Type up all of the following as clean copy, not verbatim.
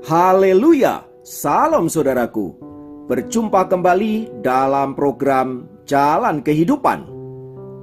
Haleluya, salam saudaraku. Berjumpa kembali dalam program Jalan Kehidupan.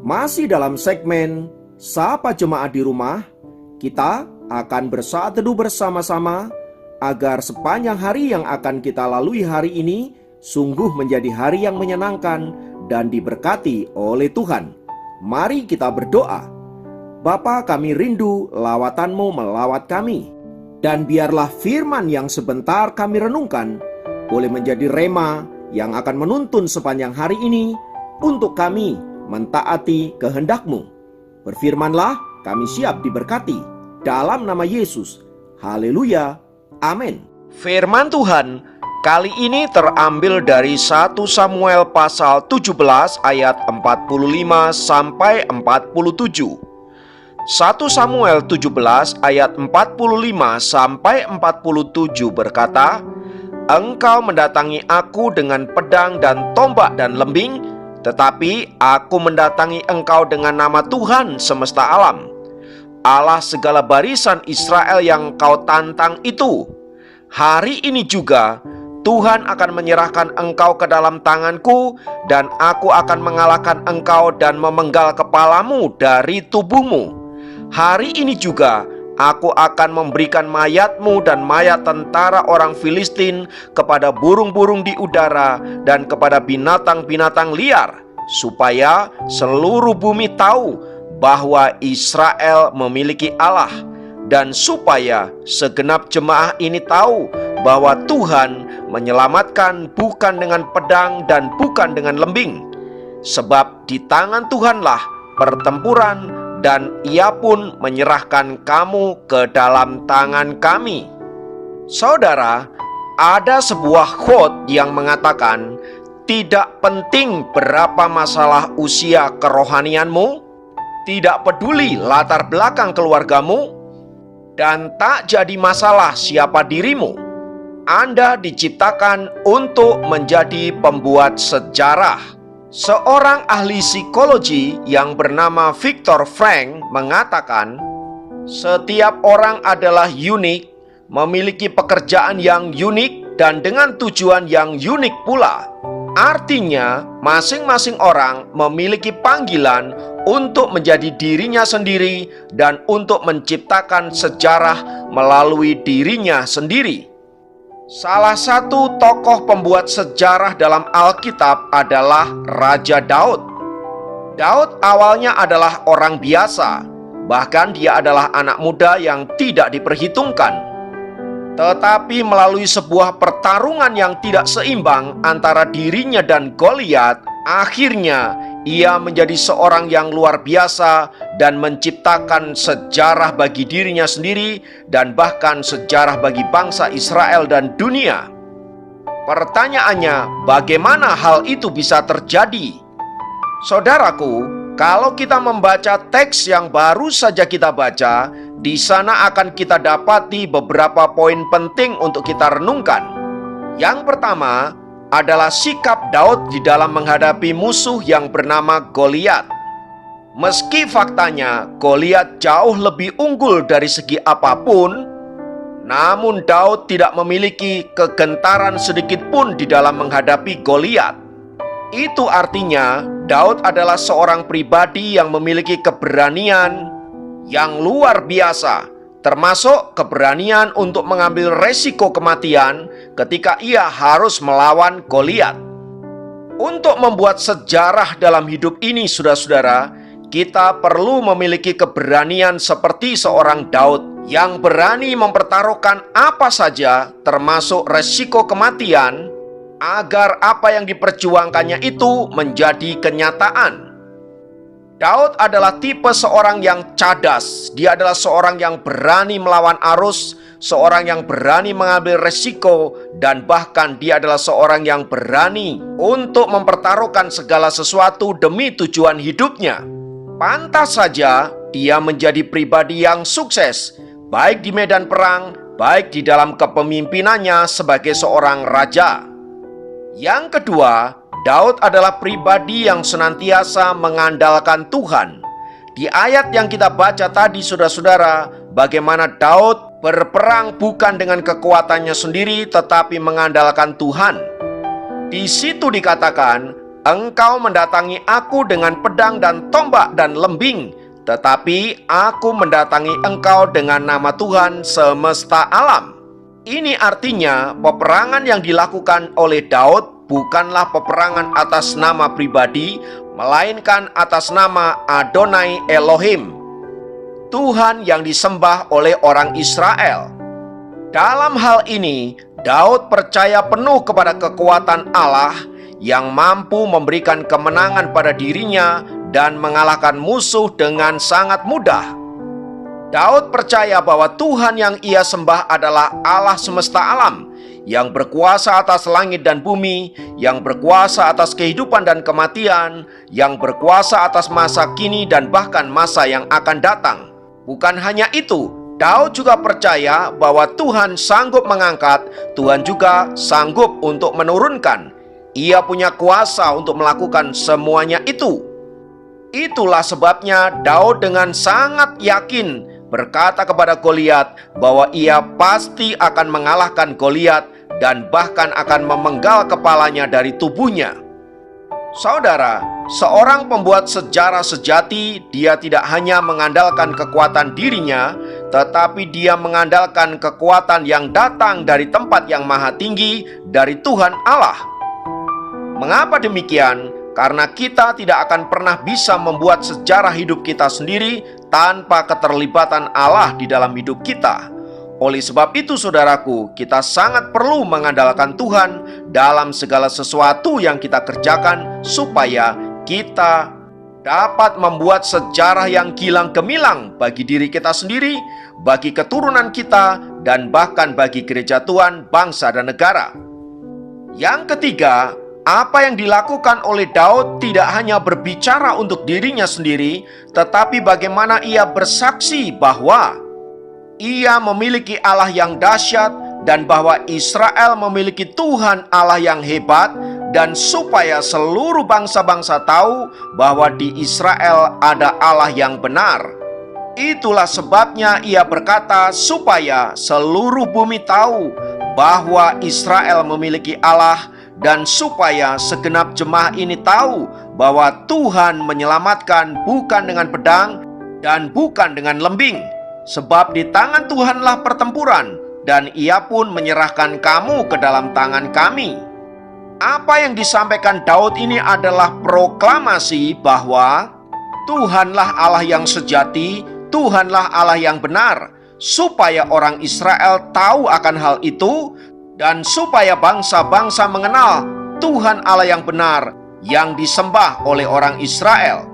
Masih dalam segmen Sapa Jemaat di Rumah, kita akan bersaat teduh bersama-sama agar sepanjang hari yang akan kita lalui hari ini sungguh menjadi hari yang menyenangkan dan diberkati oleh Tuhan. Mari kita berdoa. Bapa, kami rindu lawatan-Mu melawat kami. Dan biarlah firman yang sebentar kami renungkan boleh menjadi rema yang akan menuntun sepanjang hari ini untuk kami mentaati kehendak-Mu. Berfirmanlah, kami siap diberkati. Dalam nama Yesus. Haleluya. Amin. Firman Tuhan kali ini terambil dari 1 Samuel pasal 17 ayat 45 sampai 47. 1 Samuel 17 ayat 45 sampai 47 berkata, "Engkau mendatangi aku dengan pedang dan tombak dan lembing, tetapi aku mendatangi engkau dengan nama Tuhan semesta alam, Allah segala barisan Israel yang kau tantang itu. Hari ini juga Tuhan akan menyerahkan engkau ke dalam tanganku, dan aku akan mengalahkan engkau dan memenggal kepalamu dari tubuhmu. Hari ini juga aku akan memberikan mayatmu dan mayat tentara orang Filistin kepada burung-burung di udara dan kepada binatang-binatang liar, supaya seluruh bumi tahu bahwa Israel memiliki Allah, dan supaya segenap jemaah ini tahu bahwa Tuhan menyelamatkan bukan dengan pedang dan bukan dengan lembing. Sebab di tangan Tuhanlah pertempuran, dan Ia pun menyerahkan kamu ke dalam tangan kami." Saudara, ada sebuah quote yang mengatakan, tidak penting berapa masalah usia kerohanianmu, tidak peduli latar belakang keluargamu, dan tak jadi masalah siapa dirimu. Anda diciptakan untuk menjadi pembuat sejarah. Seorang ahli psikologi yang bernama Viktor Frankl mengatakan, setiap orang adalah unik, memiliki pekerjaan yang unik, dan dengan tujuan yang unik pula. Artinya, masing-masing orang memiliki panggilan untuk menjadi dirinya sendiri dan untuk menciptakan sejarah melalui dirinya sendiri. Salah satu tokoh pembuat sejarah dalam Alkitab adalah Raja Daud. Daud awalnya adalah orang biasa, bahkan dia adalah anak muda yang tidak diperhitungkan. Tetapi melalui sebuah pertarungan yang tidak seimbang antara dirinya dan Goliat, akhirnya ia menjadi seorang yang luar biasa dan menciptakan sejarah bagi dirinya sendiri dan bahkan sejarah bagi bangsa Israel dan dunia. Pertanyaannya, bagaimana hal itu bisa terjadi? Saudaraku, kalau kita membaca teks yang baru saja kita baca, di sana akan kita dapati beberapa poin penting untuk kita renungkan. Yang pertama adalah sikap Daud di dalam menghadapi musuh yang bernama Goliat. Meski faktanya Goliat jauh lebih unggul dari segi apapun, namun Daud tidak memiliki kegentaran sedikit pun di dalam menghadapi Goliat. Itu artinya Daud adalah seorang pribadi yang memiliki keberanian yang luar biasa, termasuk keberanian untuk mengambil resiko kematian ketika ia harus melawan Goliat. Untuk membuat sejarah dalam hidup ini, saudara-saudara, kita perlu memiliki keberanian seperti seorang Daud yang berani mempertaruhkan apa saja, termasuk resiko kematian, agar apa yang diperjuangkannya itu menjadi kenyataan. Daud adalah tipe seorang yang cadas. Dia adalah seorang yang berani melawan arus, seorang yang berani mengambil resiko, dan bahkan dia adalah seorang yang berani untuk mempertaruhkan segala sesuatu demi tujuan hidupnya. Pantas saja dia menjadi pribadi yang sukses, baik di medan perang, baik di dalam kepemimpinannya sebagai seorang raja. Yang kedua, Daud adalah pribadi yang senantiasa mengandalkan Tuhan. Di ayat yang kita baca tadi, saudara-saudara, bagaimana Daud berperang bukan dengan kekuatannya sendiri, tetapi mengandalkan Tuhan. Di situ dikatakan, engkau mendatangi aku dengan pedang dan tombak dan lembing, tetapi aku mendatangi engkau dengan nama Tuhan semesta alam. Ini artinya peperangan yang dilakukan oleh Daud bukanlah peperangan atas nama pribadi, melainkan atas nama Adonai Elohim, Tuhan yang disembah oleh orang Israel. Dalam hal ini, Daud percaya penuh kepada kekuatan Allah yang mampu memberikan kemenangan pada dirinya dan mengalahkan musuh dengan sangat mudah. Daud percaya bahwa Tuhan yang ia sembah adalah Allah semesta alam, yang berkuasa atas langit dan bumi, yang berkuasa atas kehidupan dan kematian, yang berkuasa atas masa kini dan bahkan masa yang akan datang. Bukan hanya itu, Daud juga percaya bahwa Tuhan sanggup mengangkat, Tuhan juga sanggup untuk menurunkan. Ia punya kuasa untuk melakukan semuanya itu. Itulah sebabnya Daud dengan sangat yakin berkata kepada Goliat bahwa ia pasti akan mengalahkan Goliat dan bahkan akan memenggal kepalanya dari tubuhnya. Saudara, seorang pembuat sejarah sejati, dia tidak hanya mengandalkan kekuatan dirinya, tetapi dia mengandalkan kekuatan yang datang dari tempat yang maha tinggi, dari Tuhan Allah. Mengapa demikian? Karena kita tidak akan pernah bisa membuat sejarah hidup kita sendiri tanpa keterlibatan Allah di dalam hidup kita. Oleh sebab itu, saudaraku, kita sangat perlu mengandalkan Tuhan dalam segala sesuatu yang kita kerjakan, supaya kita dapat membuat sejarah yang gilang gemilang bagi diri kita sendiri, bagi keturunan kita, dan bahkan bagi gereja Tuhan, bangsa, dan negara. Yang ketiga, apa yang dilakukan oleh Daud tidak hanya berbicara untuk dirinya sendiri, tetapi bagaimana ia bersaksi bahwa ia memiliki Allah yang dahsyat dan bahwa Israel memiliki Tuhan Allah yang hebat, dan supaya seluruh bangsa-bangsa tahu bahwa di Israel ada Allah yang benar. Itulah sebabnya ia berkata supaya seluruh bumi tahu bahwa Israel memiliki Allah, dan supaya segenap jemaah ini tahu bahwa Tuhan menyelamatkan bukan dengan pedang dan bukan dengan lembing. Sebab di tangan Tuhanlah pertempuran, dan ia pun menyerahkan kamu ke dalam tangan kami. Apa yang disampaikan Daud ini adalah proklamasi bahwa Tuhanlah Allah yang sejati, Tuhanlah Allah yang benar, supaya orang Israel tahu akan hal itu, dan supaya bangsa-bangsa mengenal Tuhan Allah yang benar yang disembah oleh orang Israel.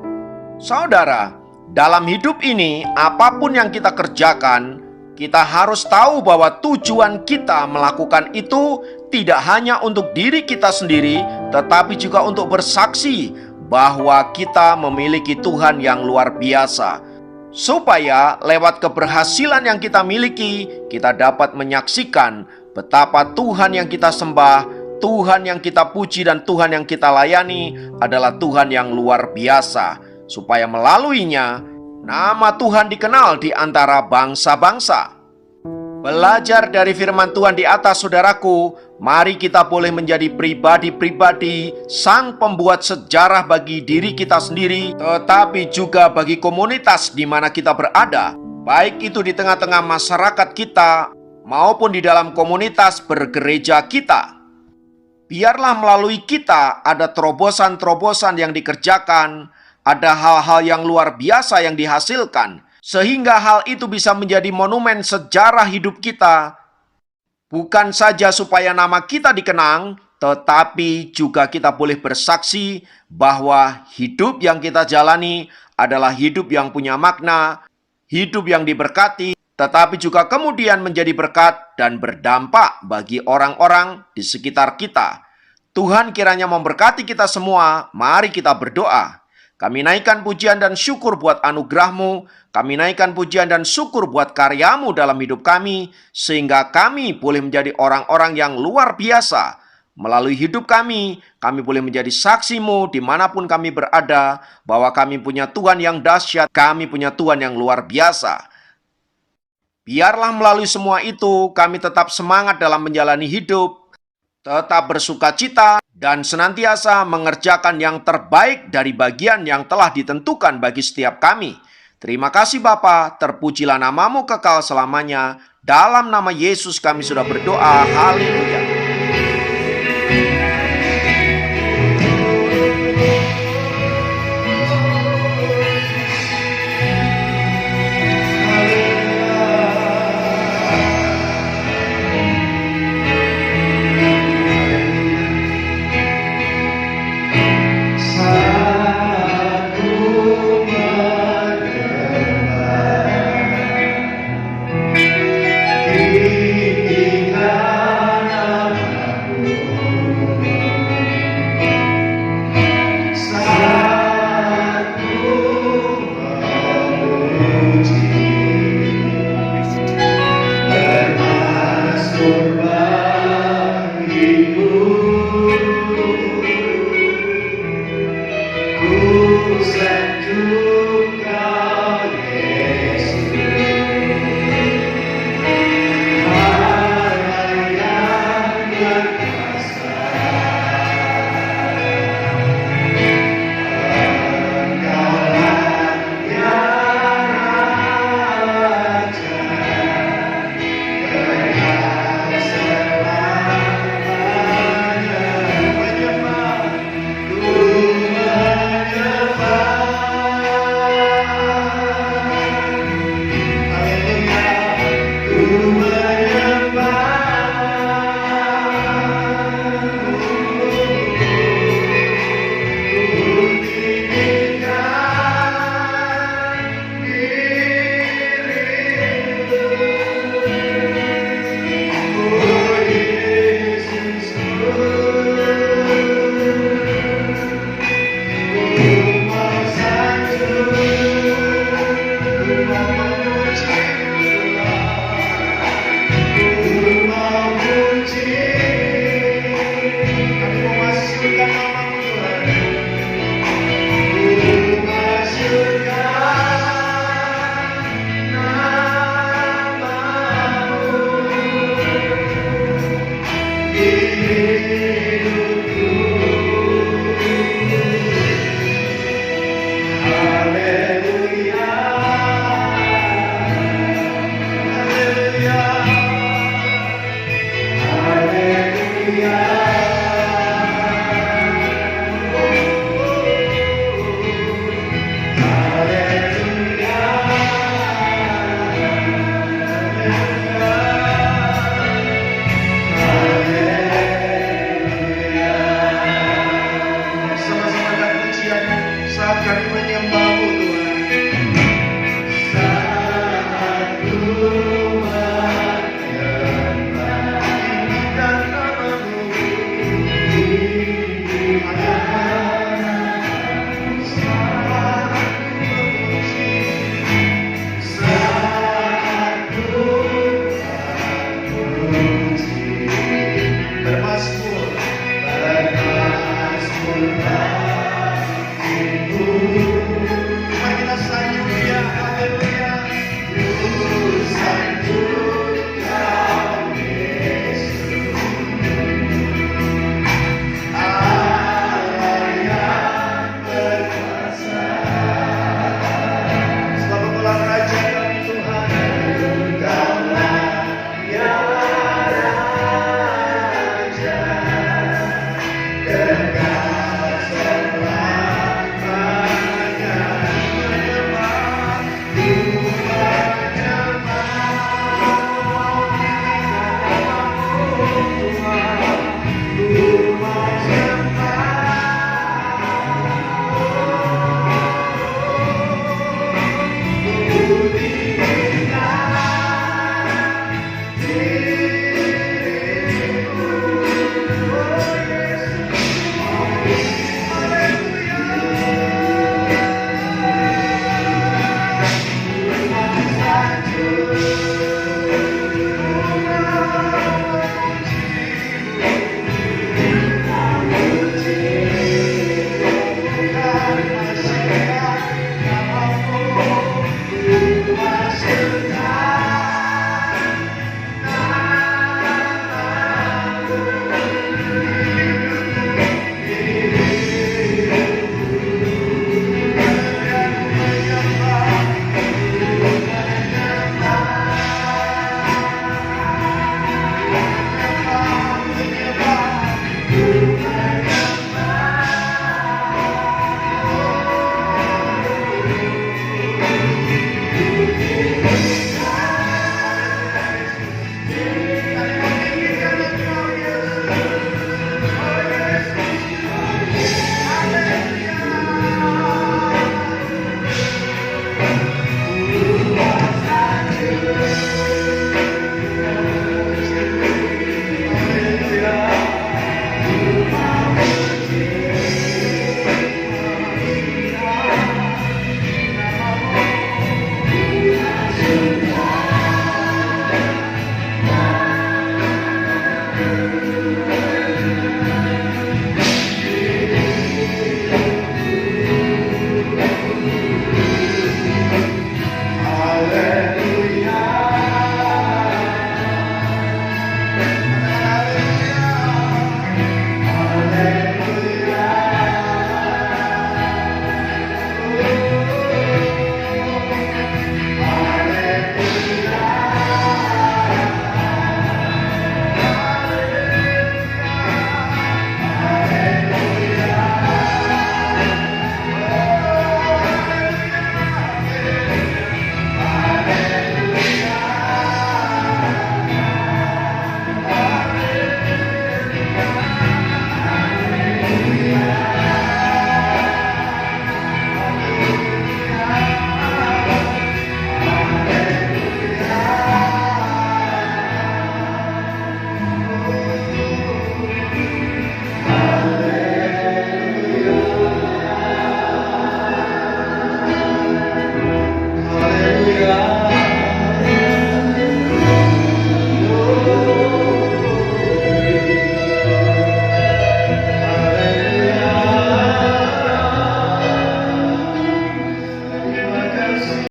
Saudara, dalam hidup ini, apapun yang kita kerjakan, kita harus tahu bahwa tujuan kita melakukan itu tidak hanya untuk diri kita sendiri, tetapi juga untuk bersaksi bahwa kita memiliki Tuhan yang luar biasa. Supaya lewat keberhasilan yang kita miliki, kita dapat menyaksikan betapa Tuhan yang kita sembah, Tuhan yang kita puji, dan Tuhan yang kita layani adalah Tuhan yang luar biasa. Supaya melaluinya, nama Tuhan dikenal di antara bangsa-bangsa. Belajar dari firman Tuhan di atas, saudaraku, mari kita boleh menjadi pribadi-pribadi sang pembuat sejarah bagi diri kita sendiri, tetapi juga bagi komunitas di mana kita berada, baik itu di tengah-tengah masyarakat kita maupun di dalam komunitas bergereja kita. Biarlah melalui kita ada terobosan-terobosan yang dikerjakan, ada hal-hal yang luar biasa yang dihasilkan, sehingga hal itu bisa menjadi monumen sejarah hidup kita. Bukan saja supaya nama kita dikenang, tetapi juga kita boleh bersaksi bahwa hidup yang kita jalani adalah hidup yang punya makna, hidup yang diberkati, tetapi juga kemudian menjadi berkat dan berdampak bagi orang-orang di sekitar kita. Tuhan kiranya memberkati kita semua. Mari kita berdoa. Kami naikkan pujian dan syukur buat anugerah-Mu. Kami naikkan pujian dan syukur buat karya-Mu dalam hidup kami, sehingga kami boleh menjadi orang-orang yang luar biasa. Melalui hidup kami boleh menjadi saksi-Mu dimanapun kami berada, bahwa kami punya Tuhan yang dahsyat, kami punya Tuhan yang luar biasa. Biarlah melalui semua itu kami tetap semangat dalam menjalani hidup, tetap bersuka cita, dan senantiasa mengerjakan yang terbaik dari bagian yang telah ditentukan bagi setiap kami. Terima kasih Bapa, terpujilah namamu kekal selamanya. Dalam nama Yesus kami sudah berdoa, haleluya.